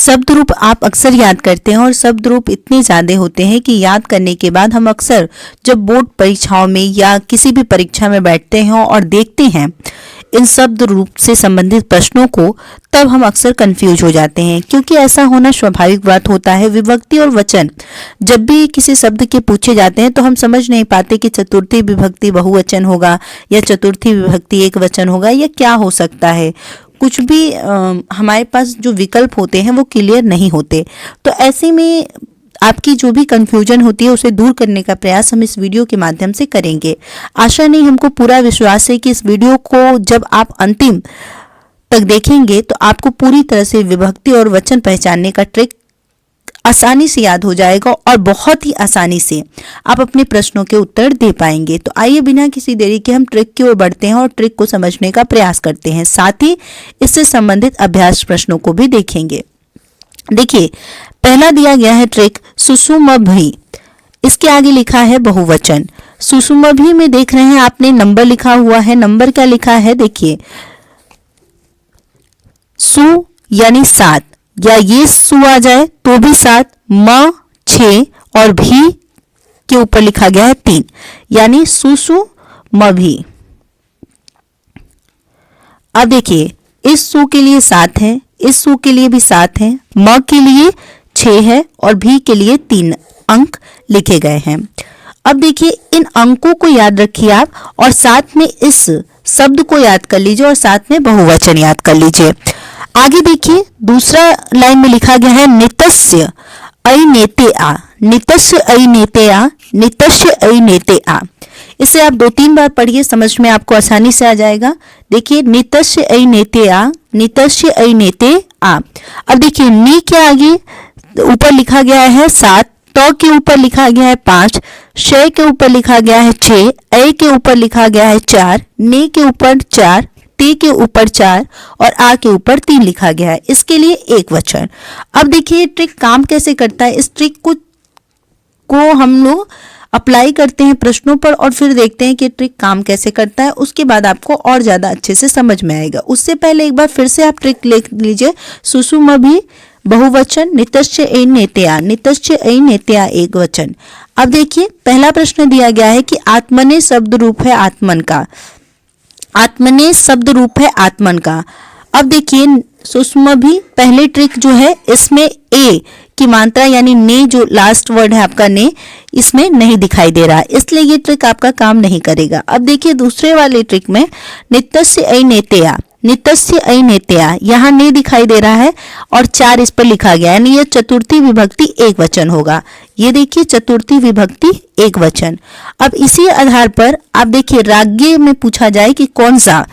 शब्द रूप आप अक्सर याद करते हैं और शब्द रूप इतने ज़्यादा होते हैं कि याद करने के बाद हम अक्सर जब बोर्ड परीक्षाओं में या किसी भी परीक्षा में बैठते हैं और देखते हैं इन शब्द रूप से संबंधित प्रश्नों को, तब हम अक्सर कंफ्यूज हो जाते हैं, क्योंकि ऐसा होना स्वाभाविक बात होता है। विभक्ति और वचन जब भी किसी शब्द के पूछे जाते हैं तो हम समझ नहीं पाते कि चतुर्थी विभक्ति बहुवचन होगा या चतुर्थी विभक्ति एक वचन होगा या क्या हो सकता है। कुछ भी हमारे पास जो विकल्प होते हैं वो क्लियर नहीं होते। तो ऐसे में आपकी जो भी कंफ्यूजन होती है उसे दूर करने का प्रयास हम इस वीडियो के माध्यम से करेंगे। आशा नहीं, हमको पूरा विश्वास है कि इस वीडियो को जब आप अंतिम तक देखेंगे तो आपको पूरी तरह से विभक्ति और वचन पहचानने का ट्रिक आसानी से याद हो जाएगा और बहुत ही आसानी से आप अपने प्रश्नों के उत्तर दे पाएंगे। तो आइए बिना किसी देरी के हम ट्रिक की ओर बढ़ते हैं और ट्रिक को समझने का प्रयास करते हैं। साथ ही इससे संबंधित अभ्यास प्रश्नों को भी देखेंगे। देखिए, पहला दिया गया है ट्रिक सुषुमभी। इसके आगे लिखा है बहुवचन। सुषुमभी में देख रहे हैं आपने नंबर लिखा हुआ है। नंबर क्या लिखा है, देखिए, सु यानी 7, या ये सु आ जाए तो भी 7, म 6 और भी के ऊपर लिखा गया है 3, यानी सुषुमभी। अब देखिए, इस सु के लिए 7 है, इस सु के लिए भी 7 है, म के लिए 6 है और भी के लिए 3 अंक लिखे गए हैं। अब देखिए, इन अंकों को याद रखिए आप और साथ में इस शब्द को याद कर लीजिए और साथ में बहुवचन याद कर लीजिए। आगे देखिए, दूसरा लाइन में लिखा गया है नितस्य अइनेते आ। नितस्य अइनेते आ, नितस्य अइनेते आ। इसे आप 2-3 बार पढ़िए, समझ में आपको आसानी से आ जाएगा। देखिए, नितस्य अइनेते आ, नितस्य अइनेते आ। अब देखिए, नी के आगे ऊपर लिखा गया है 7, तो के ऊपर लिखा गया है 5, शय के ऊपर लिखा गया है 6, ए के ऊपर लिखा गया है 4, ने के ऊपर 4, ते के ऊपर 4 और आ के ऊपर 3 लिखा गया है। इसके लिए एक वचन। अब देखिए ट्रिक काम कैसे करता है। इस ट्रिक को हम लोग अप्लाई करते हैं प्रश्नों पर और फिर देखते हैं कि ट्रिक काम कैसे करता है। उसके बाद आपको और ज़्यादा अच्छे से समझ में आएगा। उससे पहले एक बार फिर से आप ट्रिक लिख लीजिए। सुषुमभी बहुवचन, नितस्य अइनेते आ, नितस्य अइनेते आ एक वचन। अब देखिए, पहला प्रश्न दिया गया है कि आत्मने शब्द रूप है आत्मन का। आत्मने शब्द रूप है आत्मन का। अब देखिए, सुषुमभी पहले ट्रिक जो है इसमें ए की मात्रा यानी ने, जो लास्ट वर्ड है आपका ने, इसमें नहीं दिखाई दे रहा, इसलिए ये ट्रिक आपका काम नहीं करेगा। अब देखिए, दूसरे वाले ट्रिक में नितस्य अइनेते आ, नितस्य अइनेते आ, यहाँ ने दिखाई दे रहा है और 4 इस पर लिखा गया है, यानी ये चतुर्थी विभक्ति एक वचन होगा। ये देखिए, चतुर्थी विभक्ति एक वचन। अब इसी आधार पर आप देखिए, राज्ञ में पूछा जाए कि कौन सा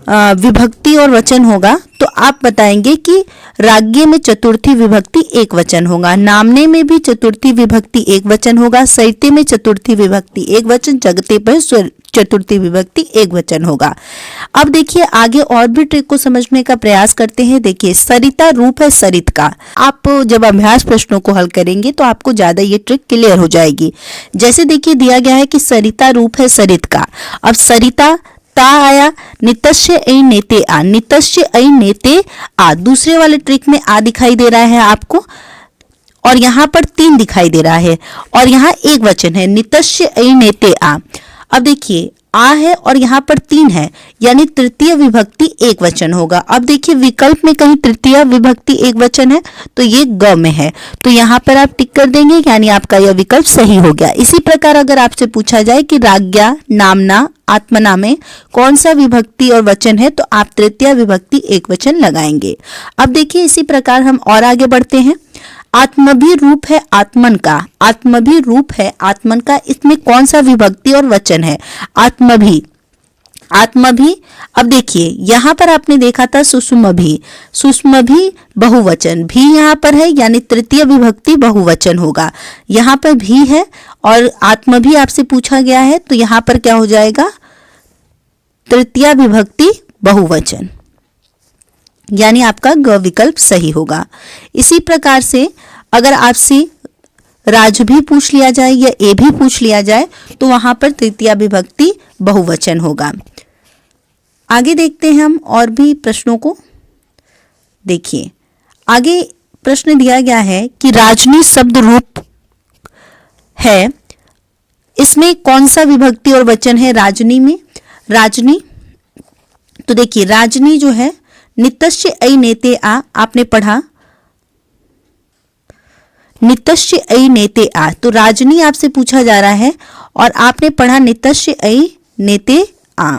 विभक्ति और वचन होगा, तो आप बताएंगे कि राज्ञ में चतुर्थी विभक्ति एक वचन होगा, नामने में भी चतुर्थी विभक्ति एक वचन होगा, सरिते में चतुर्थी विभक्ति एक वचन, जगते पर चतुर्थी विभक्ति एक वचन होगा। अब देखिए, आगे और भी ट्रिक को समझने का प्रयास करते हैं। देखिए, सरिता रूप है सरित का। आप जब अभ्यास प्रश्नों को हल करेंगे तो आपको ज्यादा ये ट्रिक क्लियर हो जाएगी। जैसे देखिए, दिया गया है कि सरिता रूप है सरित का। अब सरिता ता आया, नितस्य अइनेते आ, नितस्य अइनेते आ। दूसरे वाले ट्रिक में आ दिखाई दे रहा है आपको और यहाँ पर 3 दिखाई दे रहा है और यहाँ एक वचन है, नितस्य अइनेते आ। अब देखिए, आ है और यहाँ पर 3 है, यानी तृतीय विभक्ति एक वचन होगा। अब देखिए, विकल्प में कहीं तृतीय विभक्ति एक वचन है तो ये ग में है, तो यहाँ पर आप टिक कर देंगे, यानी आपका यह विकल्प सही हो गया। इसी प्रकार अगर आपसे पूछा जाए कि राज्ञा, नामना, आत्मना में कौन सा विभक्ति और वचन है, तो आप तृतीय विभक्ति एक वचन लगाएंगे। अब देखिए, इसी प्रकार हम और आगे बढ़ते हैं। आत्मभी रूप है आत्मन का। आत्मभी रूप है आत्मन का, इसमें कौन सा विभक्ति और वचन है, आत्मभी। आत्मभी, अब देखिए, यहाँ पर आपने देखा था सुषुमभी, सुषुमभी बहुवचन, भी यहाँ पर है यानी तृतीय विभक्ति बहुवचन होगा। यहाँ पर भी है और आत्मभी आपसे पूछा गया है तो यहाँ पर क्या हो जाएगा, तृतीय विभक्ति बहुवचन, यानी आपका ग विकल्प सही होगा। इसी प्रकार से अगर आपसे राज भी पूछ लिया जाए या ए भी पूछ लिया जाए तो वहां पर तृतीय विभक्ति बहुवचन होगा। आगे देखते हैं हम और भी प्रश्नों को। देखिए, आगे प्रश्न दिया गया है कि राजनी शब्द रूप है, इसमें कौन सा विभक्ति और वचन है राजनी में? राजनी, तो देखिए राजनी जो है नितस्य ऐ नेते आ, आपने पढ़ा नितस्य ऐ नेते आ, तो राजनी आपसे पूछा जा रहा है और आपने पढ़ा नितस्य ऐ नेते आ,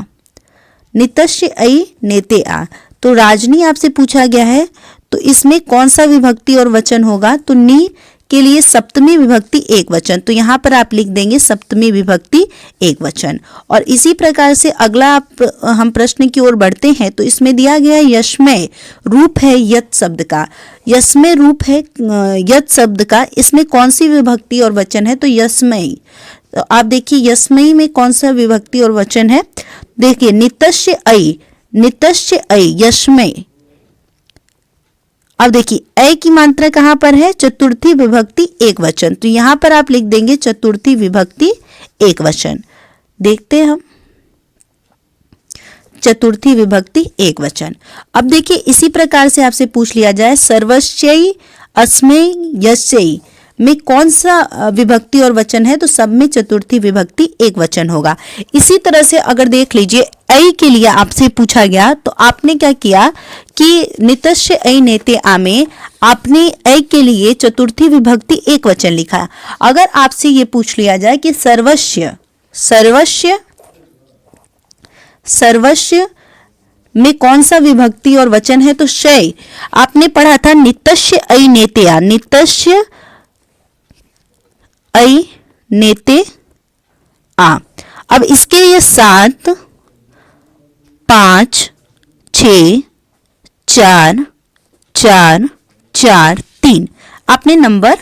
नितस्य ऐ नेते आ, तो राजनी आपसे पूछा गया है, तो इसमें कौन सा विभक्ति और वचन होगा? तो नी के लिए सप्तमी विभक्ति एक वचन, तो यहाँ पर आप लिख देंगे सप्तमी विभक्ति एक वचन। और इसी प्रकार से अगला हम प्रश्न की ओर बढ़ते हैं, तो इसमें दिया गया यस्मय रूप है यत् शब्द का, यस्मय रूप है यत् शब्द का, इसमें कौन सी विभक्ति और वचन है? तो यस्मय, तो आप देखिए यस्मय में कौन सा विभक्ति और वचन है? देखिए नितस्य ऐ, नितस्य ऐ यस्मय। अब देखिए ऐ की मात्रा कहां पर है? चतुर्थी विभक्ति एक वचन, तो यहां पर आप लिख देंगे चतुर्थी विभक्ति एक वचन। देखते हैं हम चतुर्थी विभक्ति एक वचन। अब देखिए इसी प्रकार से आपसे पूछ लिया जाए सर्वस्यै अस्मै यस्यै में कौन सा विभक्ति और वचन है? तो सब में चतुर्थी विभक्ति एक वचन होगा। इसी तरह से अगर देख लीजिए ऐ के लिए आपसे पूछा गया, तो आपने क्या किया कि नितस्य ऐ नेते आ में आपने ऐ के लिए चतुर्थी विभक्ति एक वचन लिखा। अगर आपसे ये पूछ लिया जाए कि सर्वस्य, सर्वस्य, सर्वस्य में कौन सा विभक्ति और वचन है? तो शय, आपने पढ़ा था नितस्य ऐ नेते आ, नितस्य ऐ नेते आ। अब इसके लिए 7 5 6 4 4 4 3 आपने नंबर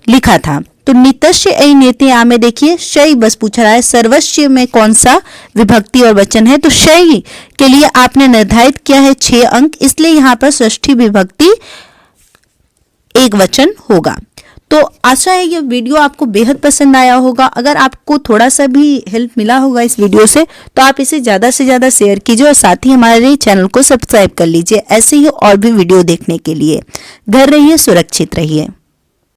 लिखा था। तो नितस्य ऐ नेते आ में देखिए शय बस पूछ रहा है, सर्वस्य में कौन सा विभक्ति और वचन है? तो शय के लिए आपने निर्धारित किया है 6 अंक, इसलिए यहाँ पर षष्ठी विभक्ति एक वचन होगा। तो आशा है ये वीडियो आपको बेहद पसंद आया होगा। अगर आपको थोड़ा सा भी हेल्प मिला होगा इस वीडियो से, तो आप इसे ज़्यादा से ज़्यादा शेयर कीजिए और साथ ही हमारे चैनल को सब्सक्राइब कर लीजिए ऐसे ही और भी वीडियो देखने के लिए। घर रहिए, सुरक्षित रहिए।